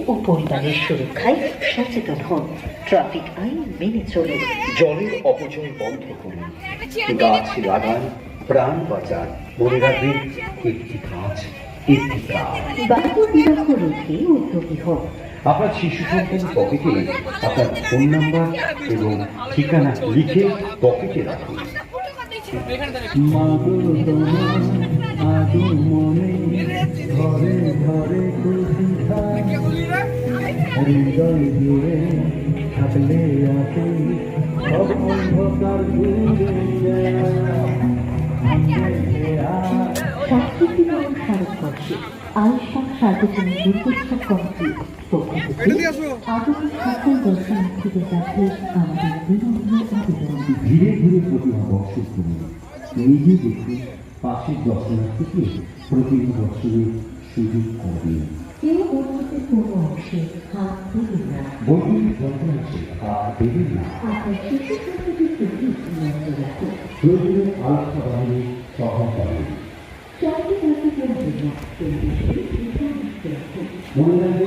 ও পরিবারের সুরক্ষায় সচেতন হন। ট্রাফিক আইন মেনে চলুন। জলের অপচয় বন্ধ করুন, গাছ লাগান, প্রাণ বাঁচান। মনে রাখবেন, একটি গাছ একটি প্রাণ। বাল্য বিবাহ রোধে উদ্যোগী হন। আপনার শিশু সন্তান পকেটে আপনার ফোন নাম্বার এবং ঠিকানা লিখে পকেটে রাখুন। সাংস্কৃতিক এবং ভারতবর্ষে আয়ুষ্মান সার্বজনীন দুর্গোৎসব কমিটির পক্ষ থেকে আগত সকল দর্শনার্থীদের কাছে আমাদের বিনম্র আবেদন। ধীরে ধীরে প্রতিমা বর্ষণ করুন, নিজে দেখুন, পাশের দর্শনার্থীকে প্রতিমা দর্শনের সুযোগ করবেন। কেউ অনুমতির কোনো অংশে হাত দেবেন না। বৈদ্যুতিক যন্ত্রাংশে হাত দেবেন না। আপনার শিশু সন্ততির প্রতি নজর রাখুন। প্রয়োজনে আলোচনা বাহিনী সহায়তা করুন। চারটি কার্যক্রমের জন্য পরিবেশকে রাখুন। মনে রাখবেন,